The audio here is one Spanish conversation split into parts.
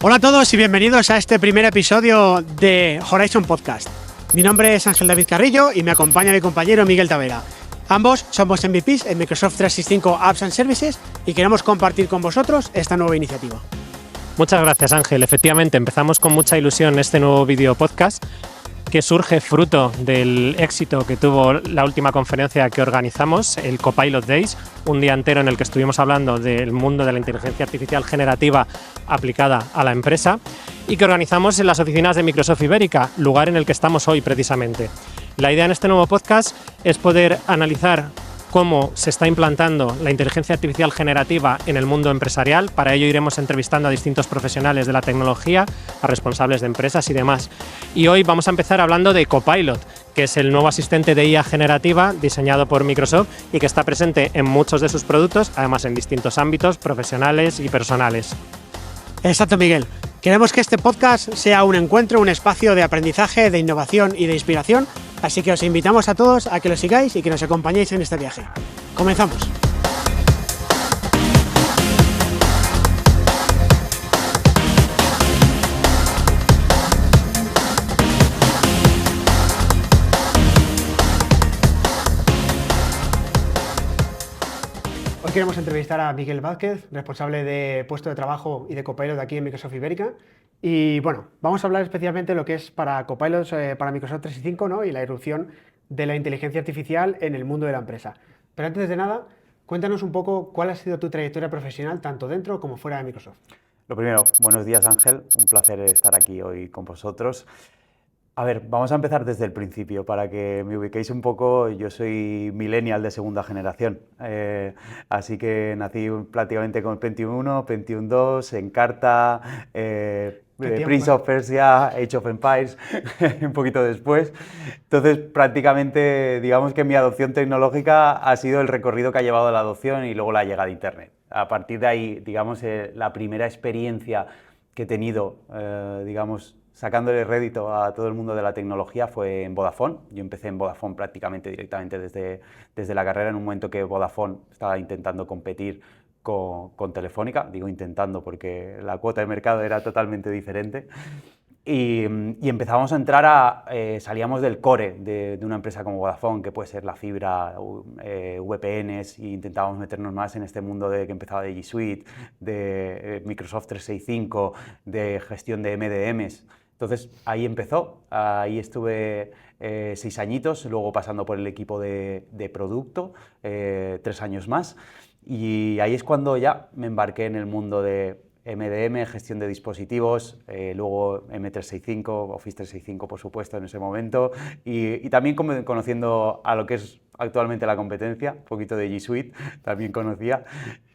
Hola a todos y bienvenidos a este primer episodio de Horizon Podcast. Mi nombre es Ángel David Carrillo y me acompaña mi compañero Miguel Tavera. Ambos somos MVPs en Microsoft 365 Apps and Services y queremos compartir con vosotros esta nueva iniciativa. Muchas gracias, Ángel. Efectivamente, empezamos con mucha ilusión este nuevo video podcast que surge fruto del éxito que tuvo la última conferencia que organizamos, el Copilot Days, un día entero en el que estuvimos hablando del mundo de la inteligencia artificial generativa aplicada a la empresa y que organizamos en las oficinas de Microsoft Ibérica, lugar en el que estamos hoy precisamente. La idea en este nuevo podcast es poder analizar cómo se está implantando la inteligencia artificial generativa en el mundo empresarial. Para ello iremos entrevistando a distintos profesionales de la tecnología, a responsables de empresas y demás. Y hoy vamos a empezar hablando de Copilot, que es el nuevo asistente de IA generativa diseñado por Microsoft y que está presente en muchos de sus productos, además en distintos ámbitos profesionales y personales. Exacto, Miguel. Queremos que este podcast sea un encuentro, un espacio de aprendizaje, de innovación y de inspiración, así que os invitamos a todos a que lo sigáis y que nos acompañéis en este viaje. ¡Comenzamos! Hoy queremos entrevistar a Miguel Vázquez, responsable de puesto de trabajo y de Copilot de aquí en Microsoft Ibérica. Y bueno, vamos a hablar especialmente de lo que es para Copilot, para Microsoft 365, ¿no? Y la irrupción de la inteligencia artificial en el mundo de la empresa. Pero antes de nada, cuéntanos un poco cuál ha sido tu trayectoria profesional, tanto dentro como fuera de Microsoft. Lo primero, buenos días, Ángel. Un placer estar aquí hoy con vosotros. A ver, vamos a empezar desde el principio para que me ubiquéis un poco. Yo soy millennial de segunda generación, así que nací prácticamente con el Pentium 1, Pentium 2, Encarta, Prince of Persia, Age of Empires, un poquito después. Entonces, prácticamente, digamos que mi adopción tecnológica ha sido el recorrido que ha llevado a la adopción y luego la llegada a Internet. A partir de ahí, digamos, la primera experiencia que he tenido, digamos, sacándole rédito a todo el mundo de la tecnología fue en Vodafone. Yo empecé en Vodafone prácticamente directamente desde la carrera, en un momento que Vodafone estaba intentando competir con Telefónica. Digo intentando porque la cuota de mercado era totalmente diferente. Y empezábamos a entrar salíamos del core de una empresa como Vodafone, que puede ser la fibra, VPNs, e intentábamos meternos más en este mundo que empezaba de G Suite, de Microsoft 365, de gestión de MDMs. Entonces ahí empezó, ahí estuve 6 añitos, luego pasando por el equipo de producto, 3 años más, y ahí es cuando ya me embarqué en el mundo de MDM, gestión de dispositivos, luego M365, Office 365 por supuesto en ese momento, y también conociendo a lo que es actualmente la competencia, un poquito de G Suite también conocía,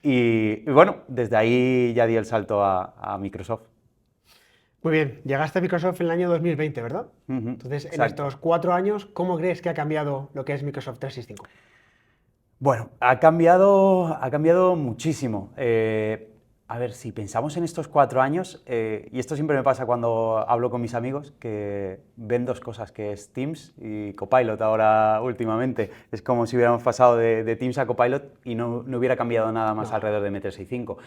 y bueno, desde ahí ya di el salto a Microsoft. Muy bien, llegaste a Microsoft en el año 2020, ¿verdad? Entonces, en estos 4 años, ¿cómo crees que ha cambiado lo que es Microsoft 365? Bueno, ha cambiado muchísimo. A ver, si pensamos en estos 4 años, y esto siempre me pasa cuando hablo con mis amigos, que ven dos cosas, que es Teams y Copilot ahora últimamente. Es como si hubiéramos pasado de Teams a Copilot y no hubiera cambiado nada más alrededor de M365.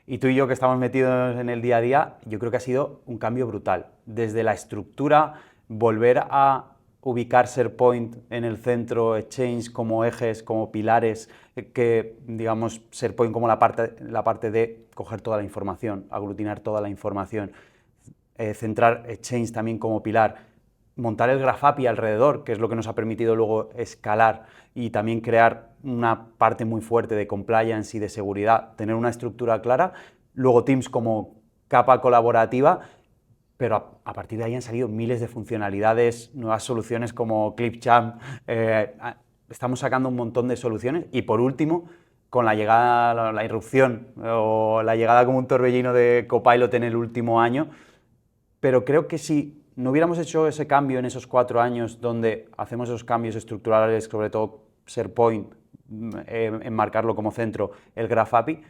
Y tú y yo que estamos metidos en el día a día, yo creo que ha sido un cambio brutal. Desde la estructura, volver a ubicar SharePoint en el centro, Exchange como ejes, como pilares, que digamos SharePoint como la parte de coger toda la información, aglutinar toda la información, centrar Exchange también como pilar, montar el Graph API alrededor, que es lo que nos ha permitido luego escalar y también crear una parte muy fuerte de compliance y de seguridad, tener una estructura clara, luego Teams como capa colaborativa, pero a partir de ahí han salido miles de funcionalidades, nuevas soluciones como Clipchamp, estamos sacando un montón de soluciones y por último, con la llegada, la irrupción o la llegada como un torbellino de Copilot en el último año, pero creo que si no hubiéramos hecho ese cambio en esos 4 años donde hacemos esos cambios estructurales, sobre todo SharePoint, enmarcarlo como centro, el Graph API,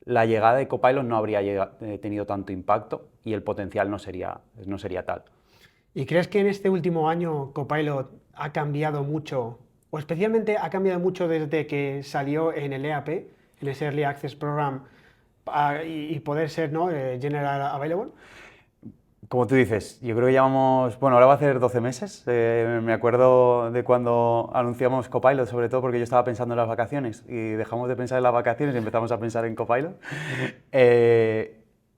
la llegada de Copilot no habría tenido tanto impacto y el potencial no sería tal. ¿Y crees que en este último año Copilot ha cambiado mucho, o especialmente ha cambiado mucho desde que salió en el EAP, en ese Early Access Program, y poder ser, ¿no? General available. Como tú dices, yo creo que llevamos, bueno, ahora va a ser 12 meses. Me acuerdo de cuando anunciamos Copilot, sobre todo porque yo estaba pensando en las vacaciones y dejamos de pensar en las vacaciones y empezamos a pensar en Copilot.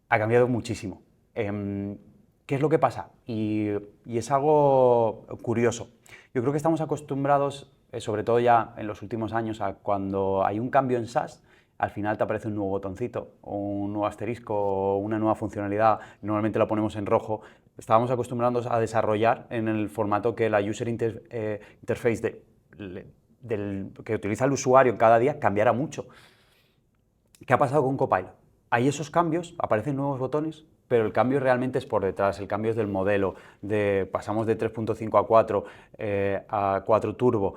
Ha cambiado muchísimo. ¿Qué es lo que pasa? Y es algo curioso. Yo creo que estamos acostumbrados, sobre todo ya en los últimos años, a cuando hay un cambio en SaaS, al final te aparece un nuevo botoncito, o un nuevo asterisco, o una nueva funcionalidad, normalmente la ponemos en rojo. Estábamos acostumbrados a desarrollar en el formato que la user interface que utiliza el usuario cada día cambiara mucho. ¿Qué ha pasado con Copilot? Hay esos cambios, aparecen nuevos botones, pero el cambio realmente es por detrás, el cambio es del modelo, pasamos de 3.5 a 4, a 4 Turbo.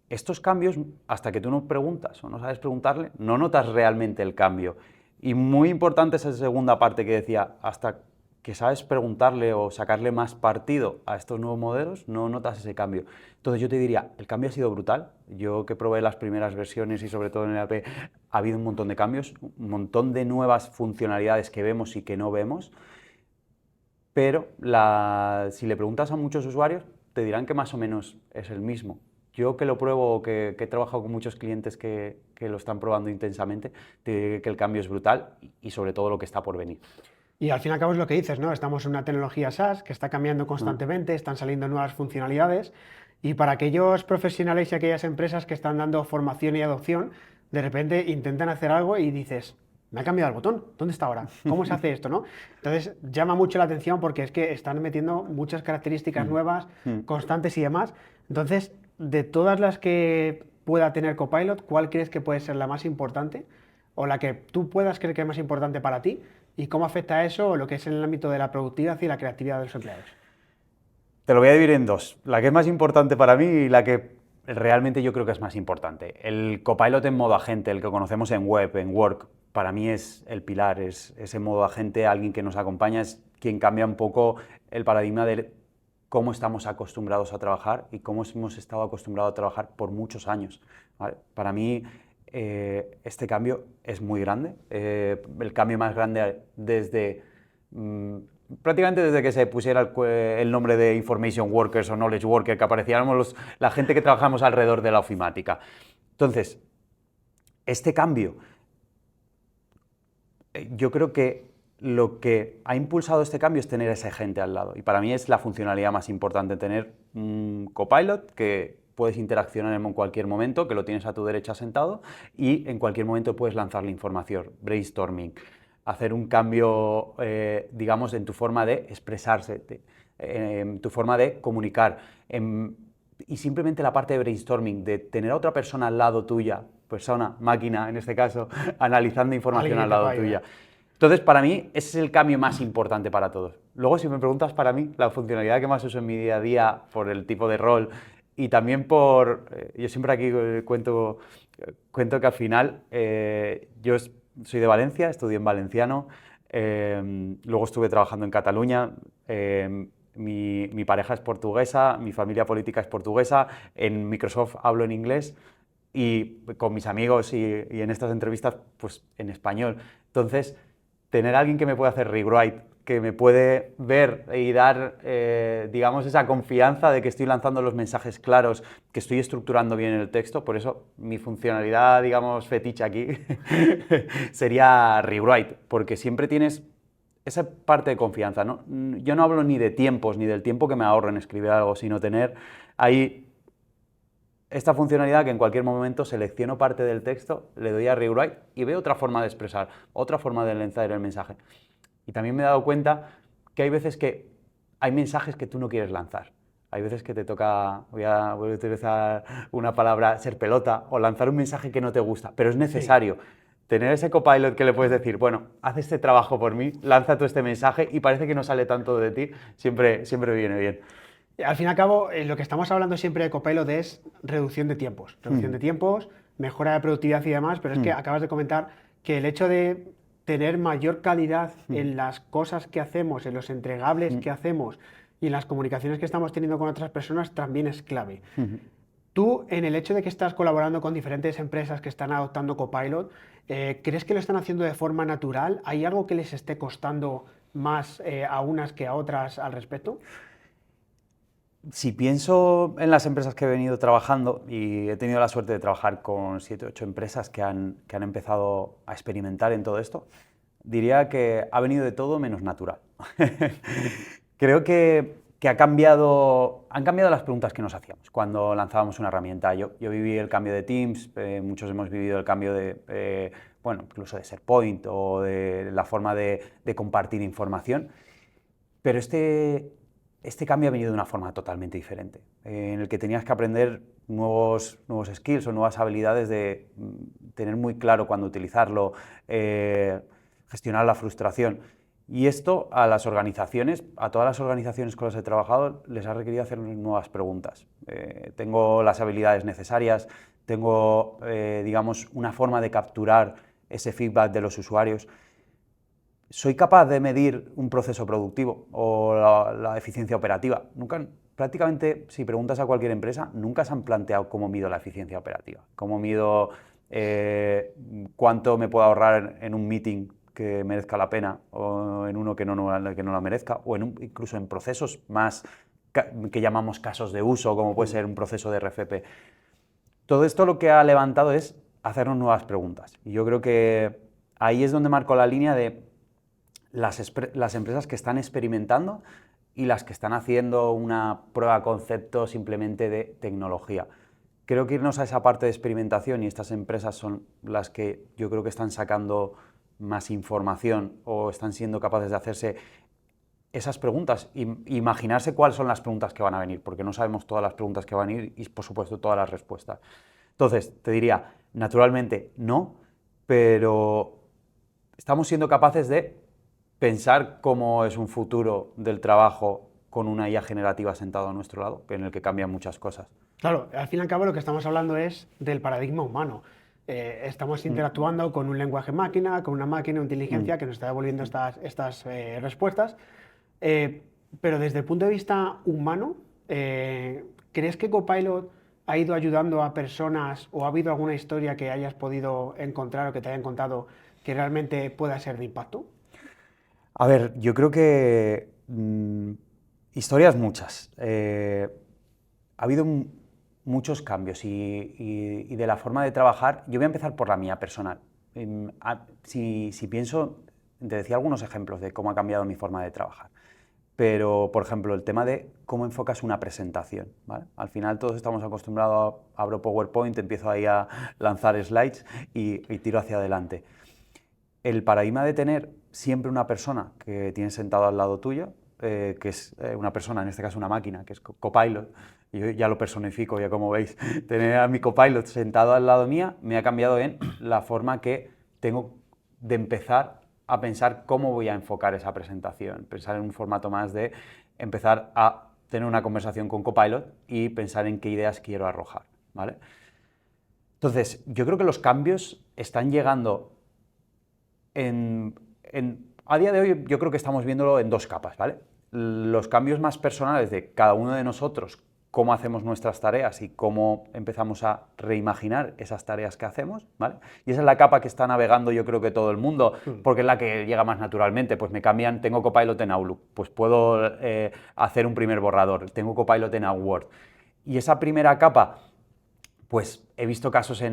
Estos cambios, hasta que tú no preguntas o no sabes preguntarle, no notas realmente el cambio. Y muy importante esa segunda parte que decía, hasta que sabes preguntarle o sacarle más partido a estos nuevos modelos, no notas ese cambio. Entonces yo te diría, el cambio ha sido brutal. Yo que probé las primeras versiones y sobre todo en el AP, ha habido un montón de cambios, un montón de nuevas funcionalidades que vemos y que no vemos. Pero si le preguntas a muchos usuarios, te dirán que más o menos es el mismo. Yo que lo pruebo, que he trabajado con muchos clientes que lo están probando intensamente, te diré que el cambio es brutal y sobre todo lo que está por venir. Y al fin y al cabo es lo que dices, ¿no? Estamos en una tecnología SaaS que está cambiando constantemente, están saliendo nuevas funcionalidades y para aquellos profesionales y aquellas empresas que están dando formación y adopción, de repente intentan hacer algo y dices, me ha cambiado el botón, ¿dónde está ahora? ¿Cómo se hace esto, no? Entonces llama mucho la atención porque es que están metiendo muchas características nuevas, constantes y demás. Entonces, de todas las que pueda tener Copilot, ¿cuál crees que puede ser la más importante? O la que tú puedas creer que es más importante para ti, y cómo afecta eso lo que es en el ámbito de la productividad y la creatividad de los empleados. Te lo voy a dividir en dos. La que es más importante para mí y la que realmente yo creo que es más importante. El Copilot en modo agente, el que conocemos en web, en Work, para mí es el pilar, es ese modo agente, alguien que nos acompaña, es quien cambia un poco el paradigma de cómo estamos acostumbrados a trabajar y cómo hemos estado acostumbrados a trabajar por muchos años, ¿vale? Para mí este cambio es muy grande, el cambio más grande desde prácticamente desde que se pusiera el nombre de Information Workers o Knowledge Worker, que aparecíamos la gente que trabajamos alrededor de la ofimática. Entonces, este cambio, yo creo que lo que ha impulsado este cambio es tener a esa gente al lado. Y para mí es la funcionalidad más importante, tener un Copilot que puedes interaccionar en cualquier momento, que lo tienes a tu derecha sentado y en cualquier momento puedes lanzarle información, brainstorming, hacer un cambio, digamos, en tu forma de expresarse, en tu forma de comunicar. Y simplemente la parte de brainstorming, de tener a otra persona al lado tuya, persona, máquina en este caso, analizando información al lado tuya. Entonces, para mí, ese es el cambio más importante para todos. Luego, si me preguntas para mí, la funcionalidad que más uso en mi día a día, por el tipo de rol y también por... yo siempre aquí cuento que al final yo soy de Valencia, estudié en valenciano, luego estuve trabajando en Cataluña, mi pareja es portuguesa, mi familia política es portuguesa, en Microsoft hablo en inglés y con mis amigos y en estas entrevistas, pues en español. Entonces, tener a alguien que me pueda hacer rewrite, que me puede ver y dar, digamos, esa confianza de que estoy lanzando los mensajes claros, que estoy estructurando bien el texto. Por eso mi funcionalidad, digamos, fetiche aquí sería rewrite, porque siempre tienes esa parte de confianza, ¿no? Yo no hablo ni de tiempos, ni del tiempo que me ahorro en escribir algo, sino tener ahí esta funcionalidad que en cualquier momento selecciono parte del texto, le doy a rewrite y veo otra forma de expresar, otra forma de lanzar el mensaje. Y también me he dado cuenta que hay veces que hay mensajes que tú no quieres lanzar. Hay veces que te toca, voy a utilizar una palabra, ser pelota o lanzar un mensaje que no te gusta, pero es necesario. Sí. Tener ese Copilot que le puedes decir, bueno, haz este trabajo por mí, lanza tú este mensaje y parece que no sale tanto de ti, siempre viene bien. Al fin y al cabo, lo que estamos hablando siempre de Copilot es reducción de tiempos. Reducción de tiempos, mejora de productividad y demás, pero es que acabas de comentar que el hecho de tener mayor calidad en las cosas que hacemos, en los entregables que hacemos y en las comunicaciones que estamos teniendo con otras personas también es clave. Tú, en el hecho de que estás colaborando con diferentes empresas que están adoptando Copilot, ¿crees que lo están haciendo de forma natural? ¿Hay algo que les esté costando más a unas que a otras al respecto? Si pienso en las empresas que he venido trabajando, y he tenido la suerte de trabajar con 7 o 8 empresas que han empezado a experimentar en todo esto, diría que ha venido de todo menos natural. Creo que han cambiado las preguntas que nos hacíamos cuando lanzábamos una herramienta. Yo viví el cambio de Teams, muchos hemos vivido el cambio de, bueno, incluso de SharePoint o de la forma de compartir información, pero este cambio ha venido de una forma totalmente diferente, en el que tenías que aprender nuevos skills o nuevas habilidades de tener muy claro cuándo utilizarlo, gestionar la frustración. Y esto a las organizaciones, a todas las organizaciones con las que he trabajado, les ha requerido hacer nuevas preguntas. ¿Tengo las habilidades necesarias? ¿Tengo, digamos, una forma de capturar ese feedback de los usuarios? ¿Soy capaz de medir un proceso productivo o la eficiencia operativa? Prácticamente, si preguntas a cualquier empresa, nunca se han planteado cómo mido la eficiencia operativa, cómo mido cuánto me puedo ahorrar en un meeting que merezca la pena o en uno que no la merezca, o incluso en procesos más que llamamos casos de uso, como puede ser un proceso de RFP. Todo esto lo que ha levantado es hacernos nuevas preguntas. Y yo creo que ahí es donde marco la línea de las empresas que están experimentando y las que están haciendo una prueba concepto simplemente de tecnología. Creo que irnos a esa parte de experimentación, y estas empresas son las que yo creo que están sacando más información o están siendo capaces de hacerse esas preguntas, imaginarse cuáles son las preguntas que van a venir, porque no sabemos todas las preguntas que van a ir y, por supuesto, todas las respuestas. Entonces, te diría, naturalmente no, pero estamos siendo capaces de pensar cómo es un futuro del trabajo con una IA generativa sentado a nuestro lado, en el que cambian muchas cosas. Claro, al fin y al cabo lo que estamos hablando es del paradigma humano. Estamos interactuando con un lenguaje máquina, con una máquina de inteligencia que nos está devolviendo estas respuestas. Pero desde el punto de vista humano, ¿crees que Copilot ha ido ayudando a personas o ha habido alguna historia que hayas podido encontrar o que te hayan contado que realmente pueda ser de impacto? A ver, yo creo que historias muchas. Ha habido muchos cambios y de la forma de trabajar. Yo voy a empezar por la mía personal. Si pienso, te decía algunos ejemplos de cómo ha cambiado mi forma de trabajar. Pero, por ejemplo, el tema de cómo enfocas una presentación, ¿vale? Al final todos estamos acostumbrados a abro PowerPoint, empiezo ahí a lanzar slides y tiro hacia adelante. El paradigma de tener siempre una persona que tienes sentado al lado tuyo, que es una persona, en este caso una máquina, que es Copilot, y yo ya lo personifico, ya como veis, tener a mi Copilot sentado al lado mía me ha cambiado en la forma que tengo de empezar a pensar cómo voy a enfocar esa presentación, pensar en un formato más de empezar a tener una conversación con Copilot y pensar en qué ideas quiero arrojar, ¿vale? Entonces, yo creo que los cambios están llegando a día de hoy. Yo creo que estamos viéndolo en dos capas, ¿vale? Los cambios más personales de cada uno de nosotros, cómo hacemos nuestras tareas y cómo empezamos a reimaginar esas tareas que hacemos, ¿vale? Y esa es la capa que está navegando yo creo que todo el mundo, porque es la que llega más naturalmente. Pues me cambian, tengo Copilot en Outlook, pues puedo hacer un primer borrador, tengo Copilot en Word. Y esa primera capa, pues he visto casos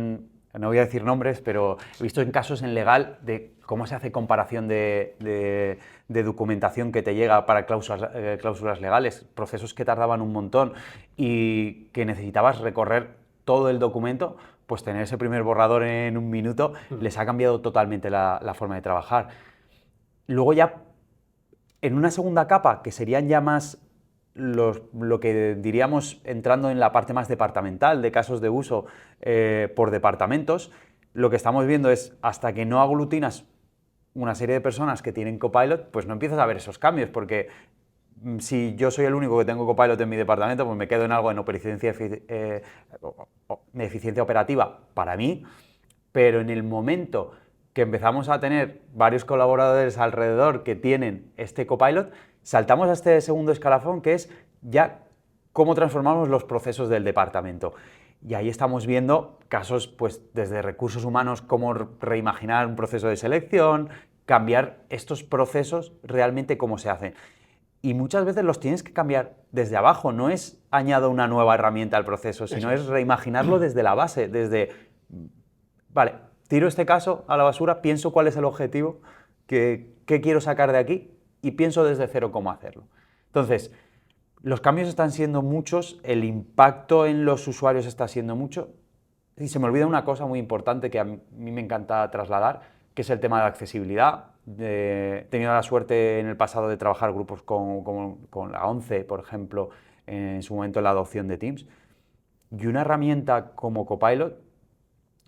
no voy a decir nombres, pero he visto en casos en legal de cómo se hace comparación de documentación que te llega para cláusulas legales, procesos que tardaban un montón y que necesitabas recorrer todo el documento. Pues tener ese primer borrador en un minuto les ha cambiado totalmente la forma de trabajar. Luego ya, en una segunda capa, que serían ya más lo que diríamos entrando en la parte más departamental, de casos de uso por departamentos, lo que estamos viendo es, hasta que no aglutinas una serie de personas que tienen Copilot, pues no empiezas a ver esos cambios, porque si yo soy el único que tengo Copilot en mi departamento, pues me quedo en algo de eficiencia operativa para mí, pero en el momento que empezamos a tener varios colaboradores alrededor que tienen este Copilot, saltamos a este segundo escalafón, que es ya cómo transformamos los procesos del departamento. Y ahí estamos viendo casos, pues, desde recursos humanos, cómo reimaginar un proceso de selección, cambiar estos procesos realmente cómo se hacen. Y muchas veces los tienes que cambiar desde abajo, no es añado una nueva herramienta al proceso, sino es reimaginarlo desde la base, desde, vale, tiro este caso a la basura, pienso cuál es el objetivo, qué quiero sacar de aquí y pienso desde cero cómo hacerlo. Entonces, los cambios están siendo muchos, el impacto en los usuarios está siendo mucho, y se me olvida una cosa muy importante que a mí me encanta trasladar, que es el tema de la accesibilidad. He tenido la suerte en el pasado de trabajar grupos con la ONCE, por ejemplo, en su momento en la adopción de Teams, y una herramienta como Copilot,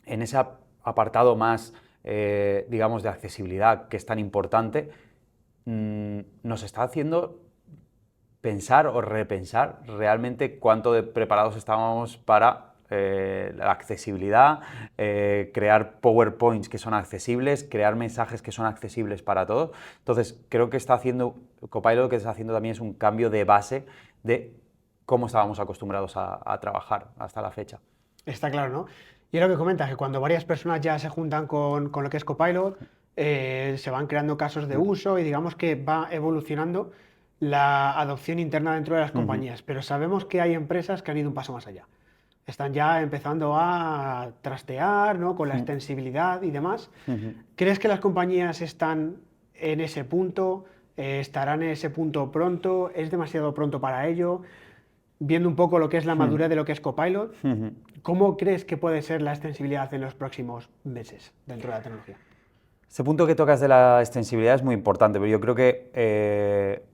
en ese apartado más, digamos, de accesibilidad que es tan importante, nos está haciendo pensar o repensar realmente cuánto de preparados estábamos para la accesibilidad, crear PowerPoints que son accesibles, crear mensajes que son accesibles para todos. Entonces, creo que Copilot lo que está haciendo también es un cambio de base de cómo estábamos acostumbrados a trabajar hasta la fecha. Está claro, ¿no? Y es lo que comentas, que cuando varias personas ya se juntan con lo que es Copilot, se van creando casos de uso y digamos que va evolucionando la adopción interna dentro de las compañías. Pero sabemos que hay empresas que han ido un paso más allá. Están ya empezando a trastear, ¿no?, con la extensibilidad y demás. ¿Crees que las compañías están en ese punto? ¿Estarán en ese punto pronto? ¿Es demasiado pronto para ello? Viendo un poco lo que es la madurez de lo que es Copilot, ¿cómo crees que puede ser la extensibilidad en los próximos meses dentro de la tecnología? Ese punto que tocas de la extensibilidad es muy importante, pero yo creo que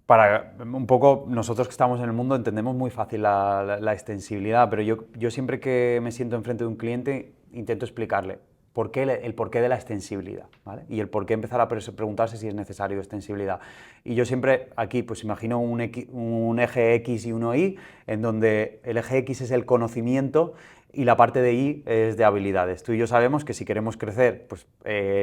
para un poco nosotros que estamos en el mundo entendemos muy fácil la extensibilidad, pero yo siempre que me siento enfrente de un cliente intento explicarle el porqué de la extensibilidad, ¿vale? Y el por qué empezar a preguntarse si es necesario extensibilidad. Y yo siempre aquí pues imagino un eje X y uno Y, en donde el eje X es el conocimiento y la parte de Y es de habilidades. Tú y yo sabemos que si queremos crecer, pues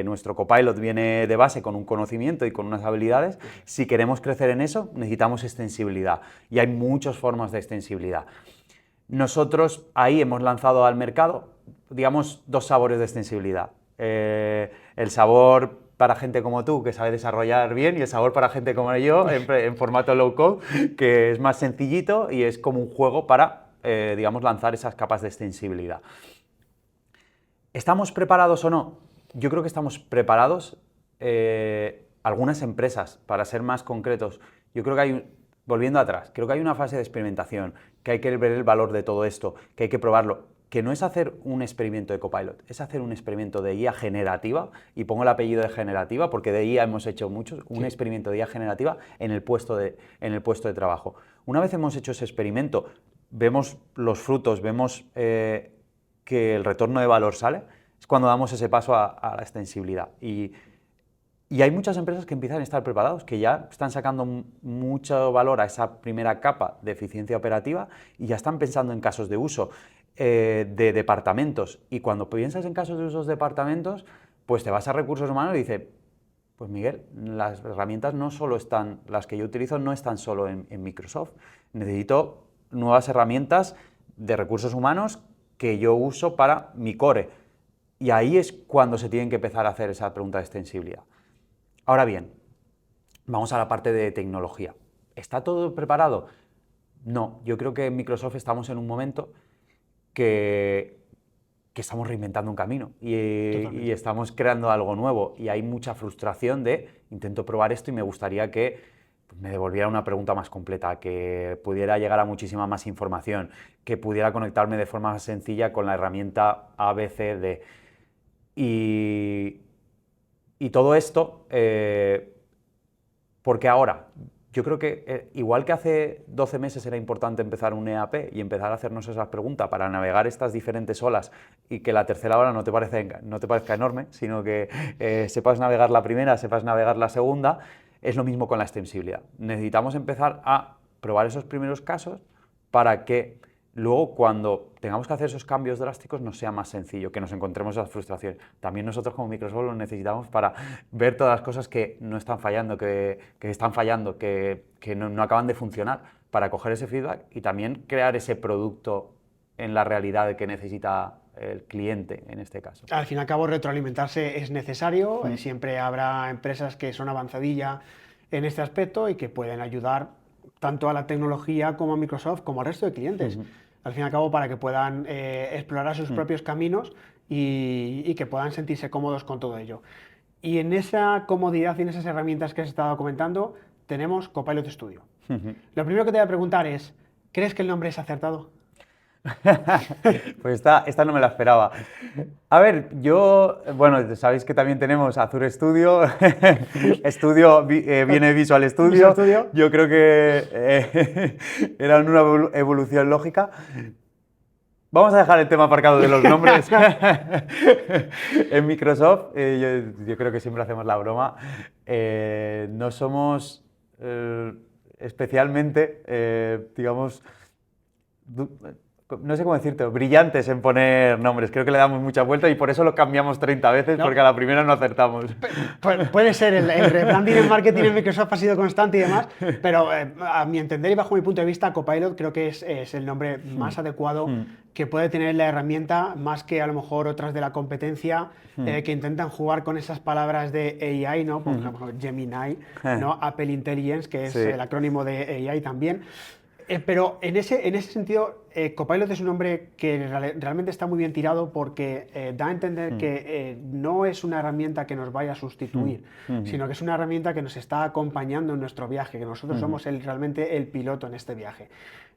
nuestro Copilot viene de base con un conocimiento y con unas habilidades. Si queremos crecer en eso, necesitamos extensibilidad. Y hay muchas formas de extensibilidad. Nosotros ahí hemos lanzado al mercado, digamos, dos sabores de extensibilidad. El sabor para gente como tú, que sabe desarrollar bien, y el sabor para gente como yo, en formato low code, que es más sencillito y es como un juego para, digamos, lanzar esas capas de extensibilidad. ¿Estamos preparados o no? Yo creo que estamos preparados. Algunas empresas, para ser más concretos, yo creo que volviendo atrás, creo que hay una fase de experimentación, que hay que ver el valor de todo esto, que hay que probarlo, que no es hacer un experimento de Copilot, es hacer un experimento de IA generativa, y pongo el apellido de generativa porque de IA hemos hecho muchos, un experimento de IA generativa en el puesto de trabajo. Una vez hemos hecho ese experimento, vemos los frutos, vemos que el retorno de valor sale, es cuando damos ese paso a la extensibilidad. Y hay muchas empresas que empiezan a estar preparados, que ya están sacando mucho valor a esa primera capa de eficiencia operativa y ya están pensando en casos de uso de departamentos. Y cuando piensas en casos de usos de departamentos, pues te vas a recursos humanos y dices, pues Miguel, las herramientas no solo están, las que yo utilizo no están solo en Microsoft. Necesito nuevas herramientas de recursos humanos que yo uso para mi core. Y ahí es cuando se tienen que empezar a hacer esa pregunta de extensibilidad. Ahora bien, vamos a la parte de tecnología. ¿Está todo preparado? No, yo creo que en Microsoft estamos en un momento que estamos reinventando un camino y estamos creando algo nuevo, y hay mucha frustración de intento probar esto y me gustaría que me devolviera una pregunta más completa, que pudiera llegar a muchísima más información, que pudiera conectarme de forma más sencilla con la herramienta ABCD. Y todo esto, porque ahora, yo creo que igual que hace 12 meses era importante empezar un EAP y empezar a hacernos esas preguntas para navegar estas diferentes olas, y que la tercera ola no te parezca enorme, sino que sepas navegar la primera, sepas navegar la segunda, es lo mismo con la extensibilidad. Necesitamos empezar a probar esos primeros casos para que luego, cuando tengamos que hacer esos cambios drásticos, nos sea más sencillo, que nos encontremos esa frustración. También nosotros como Microsoft lo necesitamos para ver todas las cosas que no están fallando, que están fallando, que no acaban de funcionar, para coger ese feedback y también crear ese producto en la realidad que necesita el cliente en este caso. Al fin y al cabo, retroalimentarse es necesario. Siempre habrá empresas que son avanzadilla en este aspecto y que pueden ayudar tanto a la tecnología como a Microsoft como al resto de clientes. Al fin y al cabo, para que puedan explorar sus propios caminos y que puedan sentirse cómodos con todo ello. Y en esa comodidad y en esas herramientas que has estado comentando, tenemos Copilot Studio. Lo primero que te voy a preguntar es, ¿crees que el nombre es acertado? Pues esta no me la esperaba. A ver, bueno, sabéis que también tenemos Azure Studio, viene Visual Studio. Visual Studio. Yo creo que era una evolución lógica. Vamos a dejar el tema aparcado de los nombres. En Microsoft, yo creo que siempre hacemos la broma, no somos especialmente, digamos, no sé cómo decirte, brillantes en poner nombres. Creo que le damos mucha vuelta y por eso lo cambiamos 30 veces, porque a la primera no acertamos. Puede ser, el rebranding en marketing en Microsoft ha sido constante y demás, pero a mi entender y bajo mi punto de vista, Copilot creo que es el nombre más adecuado que puede tener la herramienta, más que a lo mejor otras de la competencia que intentan jugar con esas palabras de AI, ¿no? Por ejemplo, Gemini, ¿no? Apple Intelligence, que es el acrónimo de AI también. Pero en ese sentido, Copilot es un nombre que realmente está muy bien tirado porque da a entender que no es una herramienta que nos vaya a sustituir, sino que es una herramienta que nos está acompañando en nuestro viaje, que nosotros somos realmente el piloto en este viaje.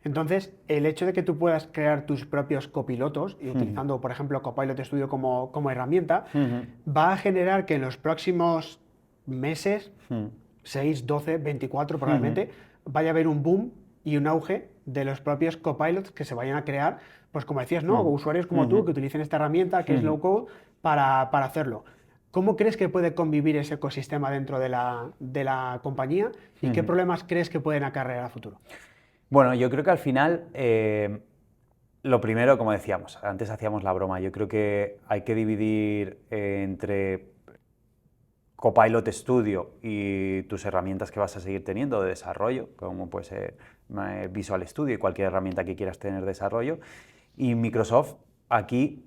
Entonces, el hecho de que tú puedas crear tus propios copilotos, y utilizando, por ejemplo, Copilot Studio como herramienta, va a generar que en los próximos meses, 6, 12, 24 probablemente, vaya a haber un boom y un auge de los propios copilots que se vayan a crear, pues como decías, ¿no? Usuarios como tú que utilicen esta herramienta que es low code para hacerlo. ¿Cómo crees que puede convivir ese ecosistema dentro de la compañía y qué problemas crees que pueden acarrear a futuro? Bueno, yo creo que al final, lo primero, como decíamos, antes hacíamos la broma, yo creo que hay que dividir entre Copilot Studio y tus herramientas que vas a seguir teniendo de desarrollo, como puede ser Visual Studio y cualquier herramienta que quieras tener de desarrollo, y Microsoft aquí,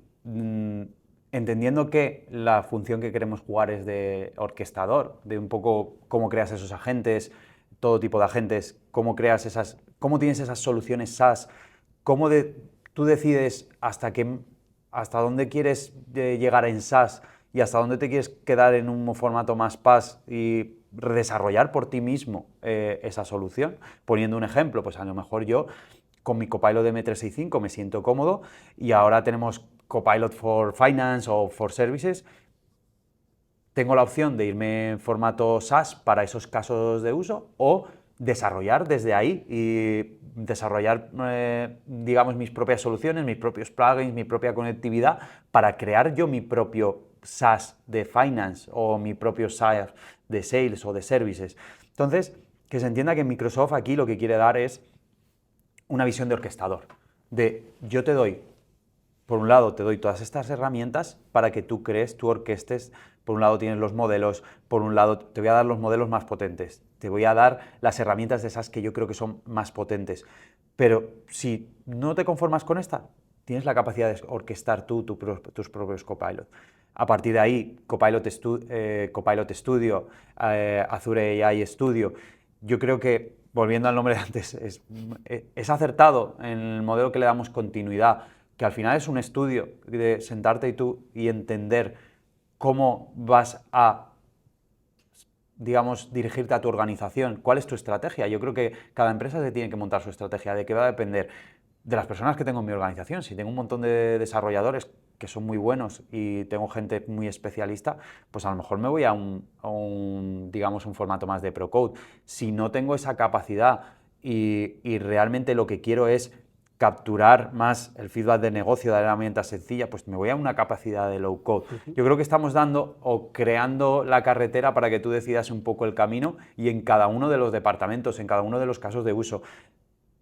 entendiendo que la función que queremos jugar es de orquestador, de un poco cómo creas esos agentes, todo tipo de agentes, cómo tienes esas soluciones SaaS, tú decides hasta dónde quieres llegar en SaaS y hasta dónde te quieres quedar en un formato más PaaS y desarrollar por ti mismo esa solución. Poniendo un ejemplo, pues a lo mejor yo con mi Copilot de M365 me siento cómodo y ahora tenemos Copilot for Finance o for Services. Tengo la opción de irme en formato SaaS para esos casos de uso o desarrollar desde ahí y desarrollar, digamos, mis propias soluciones, mis propios plugins, mi propia conectividad para crear yo mi propio SaaS de Finance o mi propio SaaS de Sales o de Services. Entonces, que se entienda que Microsoft aquí lo que quiere dar es una visión de orquestador, yo te doy, por un lado te doy todas estas herramientas para que tú orquestes. Por un lado tienes los modelos, por un lado te voy a dar los modelos más potentes, te voy a dar las herramientas de esas que yo creo que son más potentes, pero si no te conformas con esta, tienes la capacidad de orquestar tus propios Copilot. A partir de ahí, Copilot Studio, Azure AI Studio, yo creo que, volviendo al nombre de antes, es acertado en el modelo que le damos continuidad, que al final es un estudio de sentarte y entender cómo vas a, digamos, dirigirte a tu organización, cuál es tu estrategia. Yo creo que cada empresa se tiene que montar su estrategia, de qué va a depender de las personas que tengo en mi organización. Si tengo un montón de desarrolladores que son muy buenos y tengo gente muy especialista, pues a lo mejor me voy a digamos, un formato más de Pro-Code. Si no tengo esa capacidad y realmente lo que quiero es capturar más el feedback de negocio de la herramienta sencilla, pues me voy a una capacidad de low code. Yo creo que estamos dando o creando la carretera para que tú decidas un poco el camino y en cada uno de los departamentos, en cada uno de los casos de uso,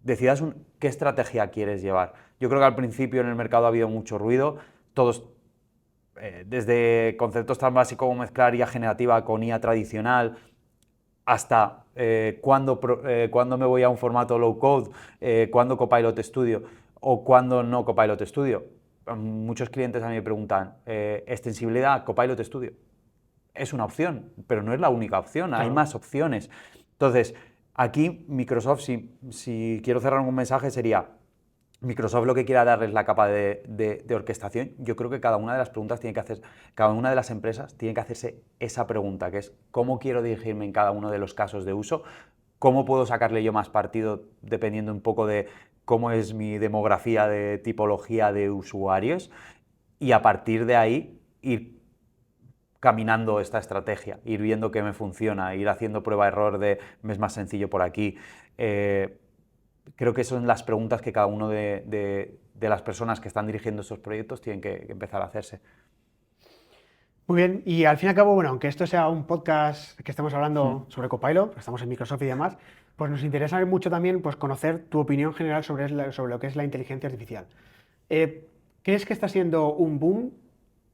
decidas qué estrategia quieres llevar. Yo creo que al principio en el mercado ha habido mucho ruido, todos, desde conceptos tan básicos como mezclar IA generativa con IA tradicional, hasta cuándo me voy a un formato low code, cuándo Copilot Studio. ¿O cuándo no Copilot Studio? Muchos clientes a mí me preguntan, ¿extensibilidad Copilot Studio? Es una opción, pero no es la única opción, hay más opciones. Entonces, aquí Microsoft, si quiero cerrar un mensaje, sería: Microsoft lo que quiera darles la capa de orquestación. Yo creo que cada una de las preguntas tiene que hacer, cada una de las empresas tiene que hacerse esa pregunta, que es: ¿cómo quiero dirigirme en cada uno de los casos de uso? ¿Cómo puedo sacarle yo más partido dependiendo un poco de cómo es mi demografía de tipología de usuarios? Y a partir de ahí ir caminando esta estrategia, ir viendo qué me funciona, ir haciendo prueba-error de me es más sencillo por aquí. Creo que son las preguntas que cada uno de las personas que están dirigiendo estos proyectos tienen que empezar a hacerse. Muy bien, y al fin y al cabo, bueno, aunque esto sea un podcast que estamos hablando sobre Copilot, estamos en Microsoft y demás, pues nos interesa mucho también pues, conocer tu opinión general sobre lo que es la inteligencia artificial. ¿Crees que está siendo un boom?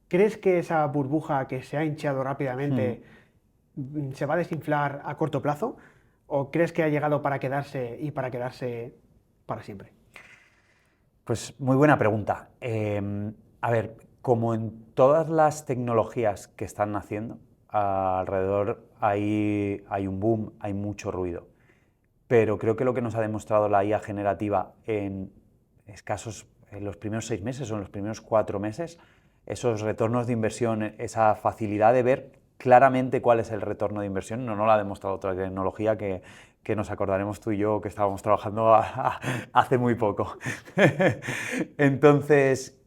¿Crees que esa burbuja que se ha hinchado rápidamente se va a desinflar a corto plazo? ¿O crees que ha llegado para quedarse y para quedarse para siempre? Pues muy buena pregunta. A ver, como en todas las tecnologías que están naciendo, alrededor hay un boom, hay mucho ruido. Pero creo que lo que nos ha demostrado la IA generativa en los primeros 6 meses o en los primeros 4 meses, esos retornos de inversión, esa facilidad de ver claramente cuál es el retorno de inversión, no lo ha demostrado otra tecnología que nos acordaremos tú y yo que estábamos trabajando hace muy poco. Entonces,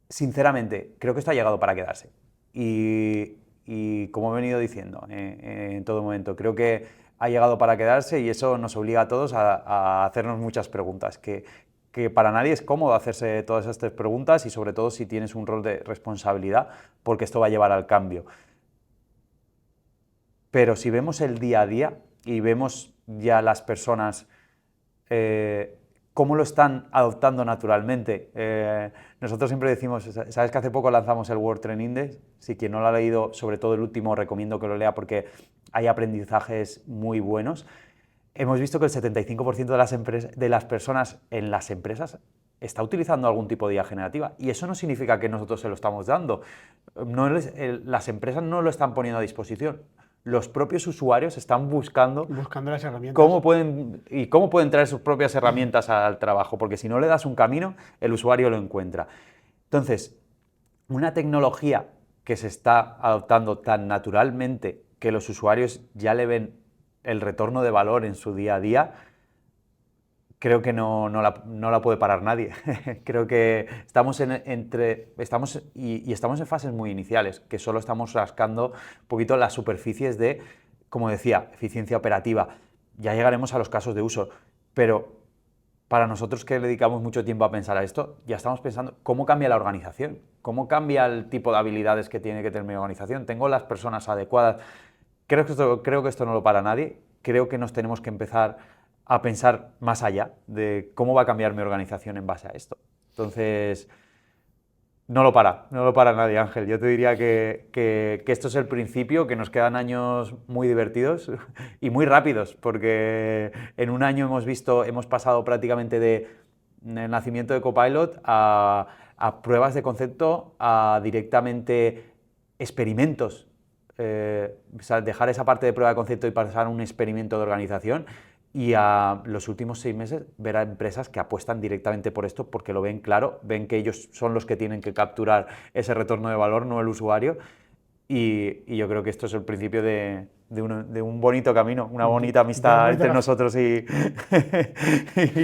sinceramente, creo que esto ha llegado para quedarse. Y como he venido diciendo en todo momento, creo que ha llegado para quedarse y eso nos obliga a todos a hacernos muchas preguntas, que para nadie es cómodo hacerse todas estas preguntas y sobre todo si tienes un rol de responsabilidad, porque esto va a llevar al cambio. Pero si vemos el día a día y vemos ya las personas cómo lo están adoptando naturalmente. Nosotros siempre decimos, sabes que hace poco lanzamos el World Trend Index, si quien no lo ha leído, sobre todo el último, recomiendo que lo lea porque hay aprendizajes muy buenos. Hemos visto que el 75% de las personas en las empresas está utilizando algún tipo de IA generativa y eso no significa que nosotros se lo estamos dando. Las empresas no lo están poniendo a disposición. Los propios usuarios están buscando las herramientas. cómo pueden traer sus propias herramientas al trabajo, porque si no le das un camino, el usuario lo encuentra. Entonces, una tecnología que se está adoptando tan naturalmente que los usuarios ya le ven el retorno de valor en su día a día, creo que no la puede parar nadie. Creo que estamos en fases muy iniciales, que solo estamos rascando un poquito las superficies de, como decía, eficiencia operativa. Ya llegaremos a los casos de uso, pero para nosotros que dedicamos mucho tiempo a pensar a esto, ya estamos pensando cómo cambia la organización, cómo cambia el tipo de habilidades que tiene que tener mi organización. ¿Tengo las personas adecuadas? Creo que esto no lo para nadie. Creo que nos tenemos que empezar a pensar más allá de cómo va a cambiar mi organización en base a esto. Entonces, no lo para nadie, Ángel. Yo te diría que esto es el principio, que nos quedan años muy divertidos y muy rápidos, porque en un año hemos pasado prácticamente del nacimiento de Copilot a pruebas de concepto, a directamente experimentos. Dejar esa parte de prueba de concepto y pasar a un experimento de organización. Y a los últimos 6 meses ver a empresas que apuestan directamente por esto porque lo ven claro, ven que ellos son los que tienen que capturar ese retorno de valor, no el usuario. Y yo creo que esto es el principio de un bonito camino, una bonita amistad entre nosotros y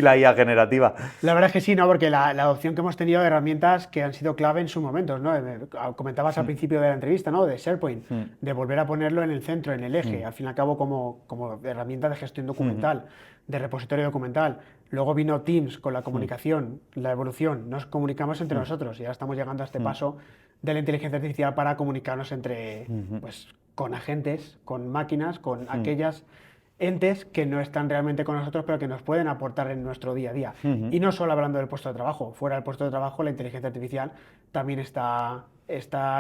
la IA generativa. La verdad es que sí, ¿no? Porque la adopción que hemos tenido de herramientas que han sido clave en su momento, ¿no? Comentabas al principio de la entrevista, ¿no? De SharePoint, de volver a ponerlo en el centro, en el eje, al fin y al cabo como herramienta de gestión documental, de repositorio documental. Luego vino Teams con la comunicación, la evolución, nos comunicamos entre nosotros y ahora estamos llegando a este paso de la inteligencia artificial para comunicarnos pues, con agentes, con máquinas, con aquellas entes que no están realmente con nosotros, pero que nos pueden aportar en nuestro día a día. Y no solo hablando del puesto de trabajo, fuera del puesto de trabajo la inteligencia artificial también está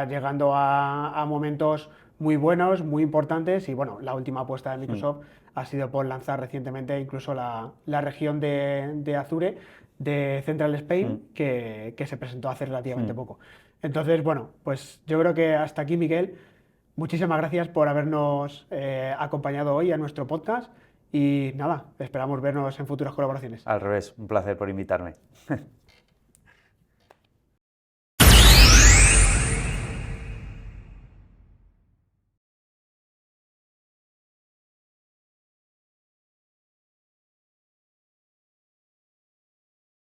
llegando a momentos muy buenos, muy importantes, y bueno, la última apuesta de Microsoft ha sido por lanzar recientemente incluso la región de Azure, de Central Spain que se presentó hace relativamente poco. Entonces, bueno, pues yo creo que hasta aquí, Miguel. Muchísimas gracias por habernos acompañado hoy a nuestro podcast y nada, esperamos vernos en futuras colaboraciones. Al revés, un placer por invitarme.